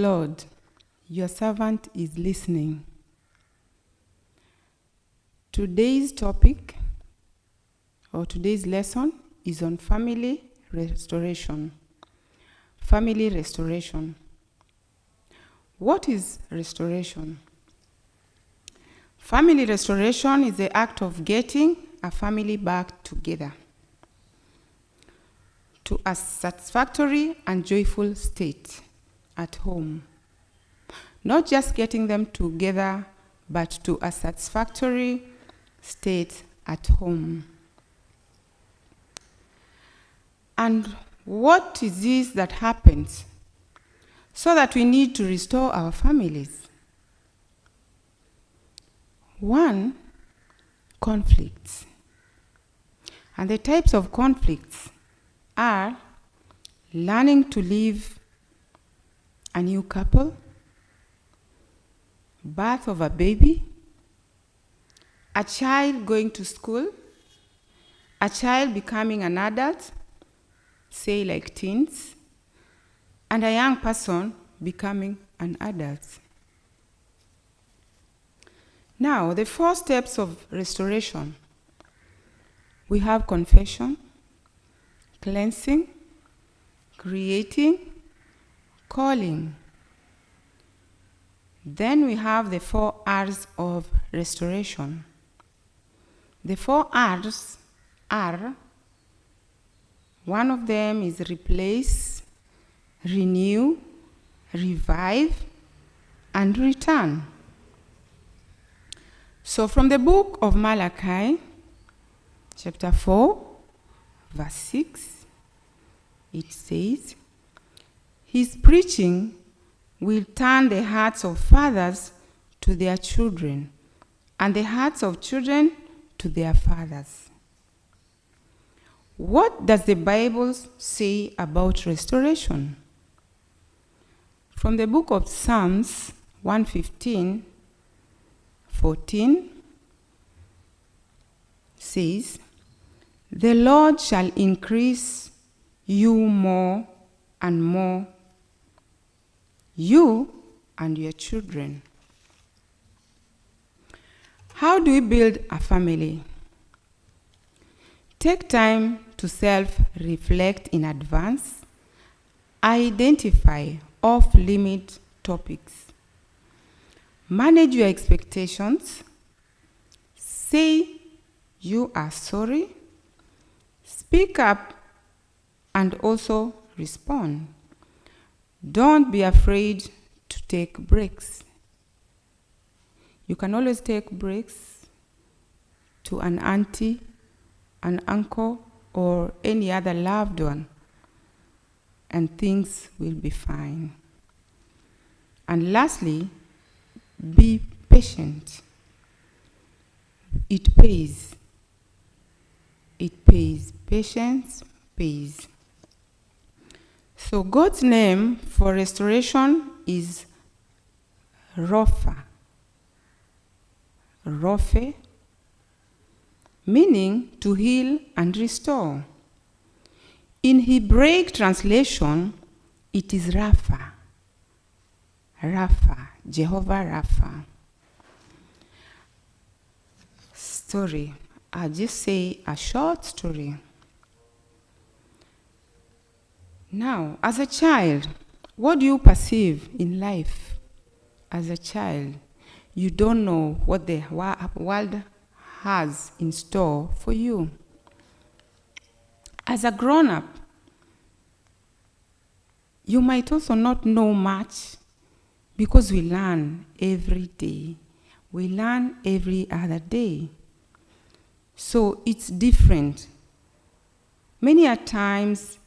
Lord, your servant is listening. Today's topic, or today's lesson, is on family restoration. Family restoration. What is restoration? Family restoration is the act of getting a family back together to a satisfactory and joyful state at home. Not just getting them together, but to a satisfactory state at home. And what is this that happens so that we need to restore our families? One, conflicts. And the types of conflicts are learning to live a new couple, birth of a baby, a child going to school, a child becoming an adult, say like teens, and a young person becoming an adult. Now, the 4 steps of restoration. We have confession, cleansing, creating, calling. Then we have the 4 R's of restoration. The 4 R's are, one of them is replace, renew, revive, and return. So from the book of Malachi, chapter 4, verse 6, it says, his preaching will turn the hearts of fathers to their children, and the hearts of children to their fathers. What does the Bible say about restoration? From the book of Psalms 115, 14, says, the Lord shall increase you more and more, you and your children. How do we build a family? Take time to self-reflect in advance. Identify off-limit topics. Manage your expectations. Say you are sorry. Speak up and also respond. Don't be afraid to take breaks. You can always take breaks to an auntie, an uncle, or any other loved one, and things will be fine. And lastly, be patient. It pays. It pays. Patience pays. So God's name for restoration is Rapha. Rapha, meaning to heal and restore. In Hebraic translation, it is Rapha. Rapha, Jehovah Rapha. Story. I'll just say a short story. Now, as a child, what do you perceive in life? As a child, you don't know what the world has in store for you. As a grown-up, you might also not know much because we learn every day. We learn every other day. So it's different. Many a times,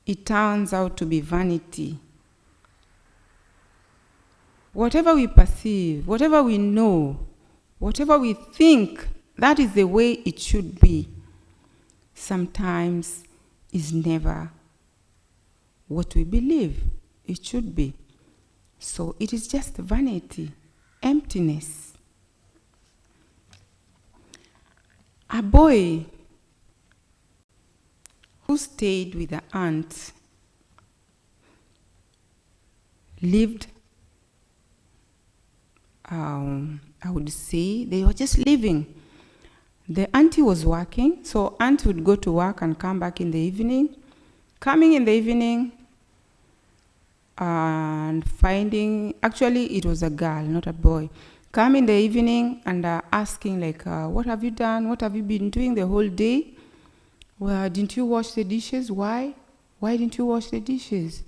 it turns out to be vanity. Whatever we perceive, whatever we know, whatever we think, that is the way it should be. Sometimes is never what we believe it should be. So it is just vanity, emptiness. A boy who stayed with the aunt lived I would say they were just living. The auntie was working, so aunt would go to work and come back in the evening. Coming in the evening and finding, actually it was a girl, not a boy. Come in the evening and asking like, what have you done? What have you been doing the whole day? Well, didn't you wash the dishes? Why? Why didn't you wash the dishes?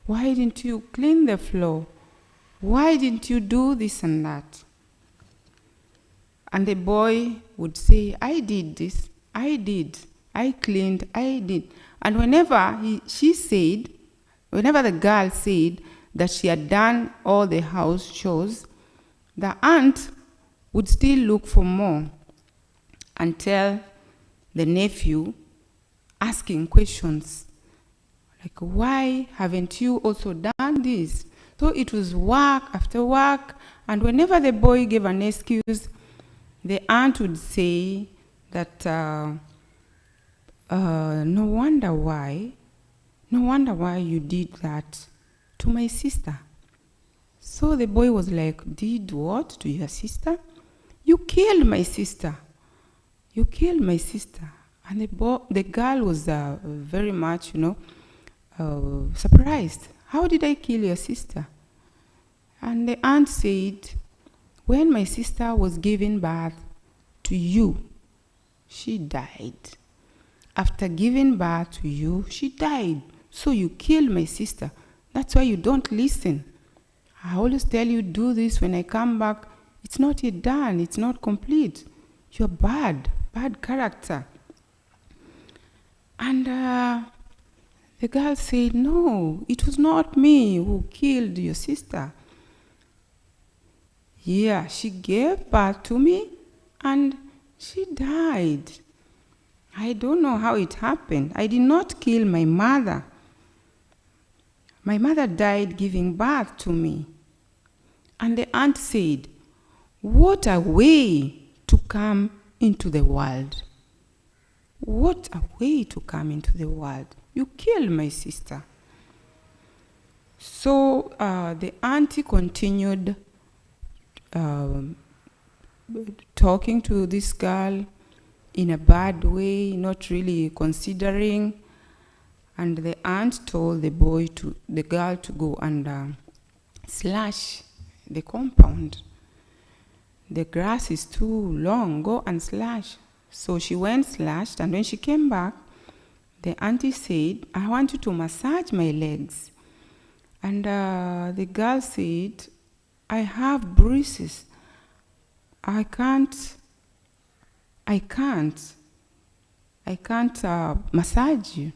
Why didn't you clean the floor? Why didn't you do this and that? And the boy would say, I did this, I did, I cleaned, I did. And whenever whenever the girl said that she had done all the house chores, the aunt would still look for more and tell the nephew, asking questions like, why haven't you also done this? So it was work after work, and whenever the boy gave an excuse, the aunt would say that no wonder why you did that to my sister. So the boy was like, did what to your sister? You killed my sister. You killed my sister. And the girl was very much, surprised. How did I kill your sister? And the aunt said, when my sister was giving birth to you, she died. After giving birth to you, she died. So you killed my sister. That's why you don't listen. I always tell you, do this when I come back. It's not yet done. It's not complete. You're bad character. And the girl said, no, it was not me who killed your sister. Yeah, she gave birth to me and she died. I don't know how it happened. I did not kill my mother. My mother died giving birth to me. And the aunt said, what a way to come into the world. What a way to come into the world. You killed my sister. So the auntie continued talking to this girl in a bad way, not really considering. And the aunt told the girl to go and slash the compound. The grass is too long, go and slash. So she went slashed, and when she came back, the auntie said, I want you to massage my legs. And the girl said, I have bruises. I can't massage you.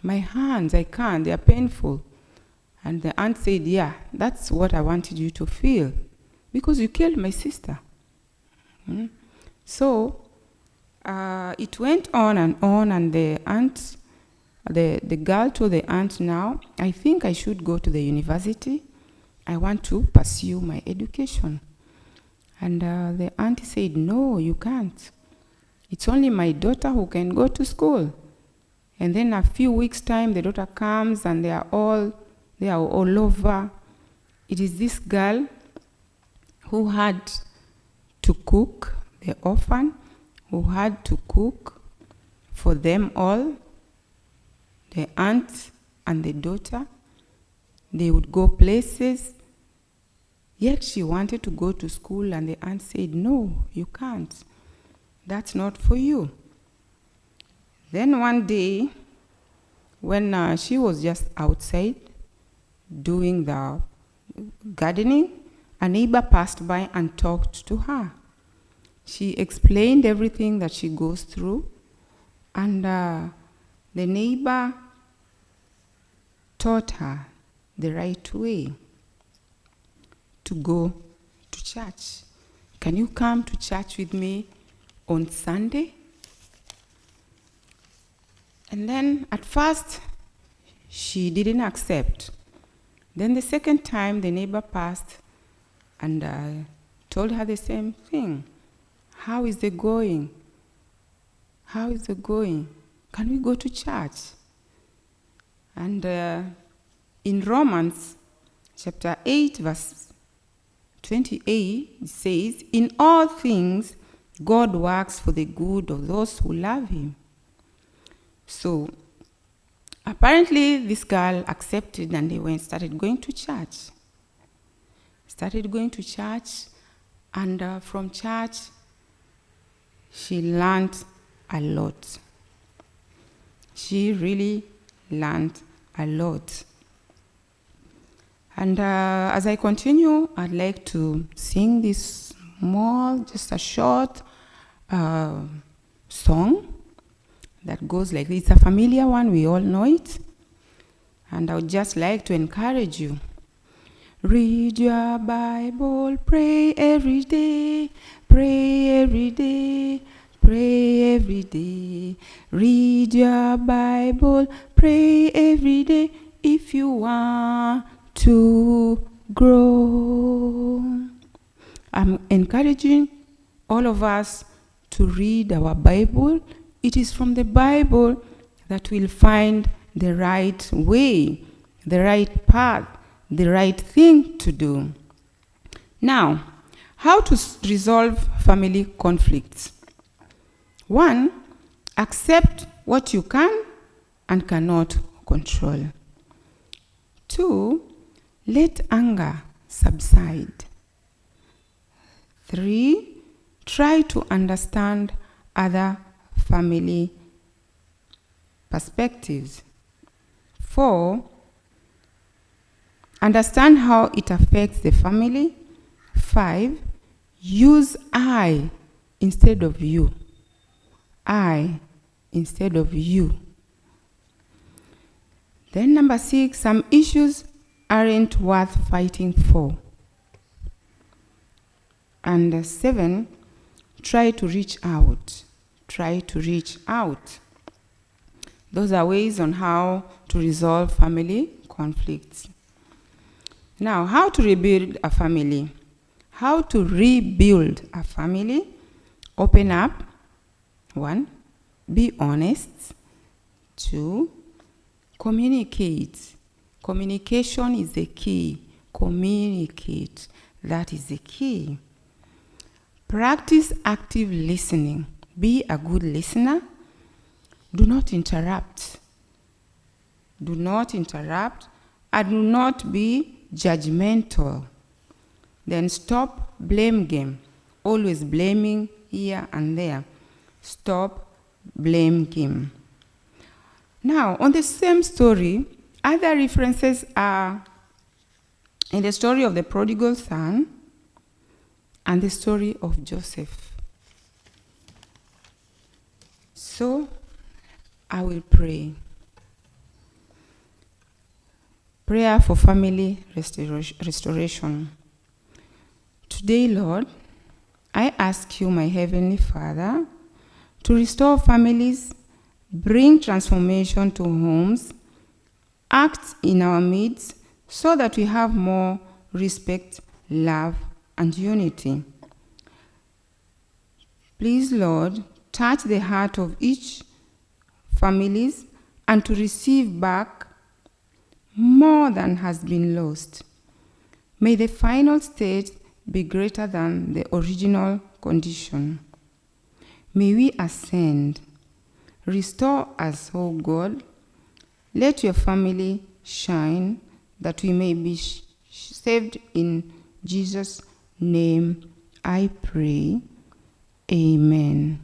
My hands, I can't, they are painful. And the aunt said, yeah, that's what I wanted you to feel, because you killed my sister. So it went on, and the girl told the aunt, now, I think I should go to the university. I want to pursue my education. And the auntie said, no, you can't. It's only my daughter who can go to school. And then a few weeks' time, the daughter comes and they are all over. It is this girl who had to cook, the orphan, who had to cook for them all, the aunt and the daughter. They would go places, yet she wanted to go to school, and the aunt said, no, you can't. That's not for you. Then one day, when she was just outside doing the gardening, a neighbor passed by and talked to her. She explained everything that she goes through, and the neighbor taught her the right way to go to church. Can you come to church with me on Sunday? And then at first, she didn't accept. Then the second time, the neighbor passed and told her the same thing. How is it going? How is it going? Can we go to church? And in Romans chapter 8, verse 28, it says, "In all things, God works for the good of those who love him." So, apparently, this girl accepted and they started going to church. And from church, she learned a lot. She really learned a lot. And as I continue, I'd like to sing this just a short song that goes like this. It's a familiar one, we all know it. And I would just like to encourage you. Read your Bible, pray every day, pray every day, pray every day. Read your Bible, pray every day if you want to grow. I'm encouraging all of us to read our Bible. It is from the Bible that we'll find the right way, the right path, the right thing to do. Now, how to resolve family conflicts? 1, accept what you can and cannot control. 2, let anger subside. 3, try to understand other family perspectives. 4, understand how it affects the family. 5, use I instead of you. I instead of you. Then number 6, some issues aren't worth fighting for. And 7, try to reach out. Try to reach out. Those are ways on how to resolve family conflicts. Now, how to rebuild a family? How to rebuild a family? Open up. 1, be honest. 2, communicate. Communication is the key. Communicate. That is the key. Practice active listening. Be a good listener. Do not interrupt. Do not interrupt, and do not be judgmental. Then stop blame game. Always blaming here and there. Stop blame game. Now, on the same story, other references are in the story of the prodigal son and the story of Joseph. So, I will pray. Prayer for family restoration. Today, Lord, I ask you, my Heavenly Father, to restore families, bring transformation to homes, act in our midst so that we have more respect, love, and unity. Please, Lord, touch the heart of each families and to receive back more than has been lost. May the final state be greater than the original condition. May we ascend. Restore us, O God. Let your family shine, that we may be saved. In Jesus' name I pray. Amen.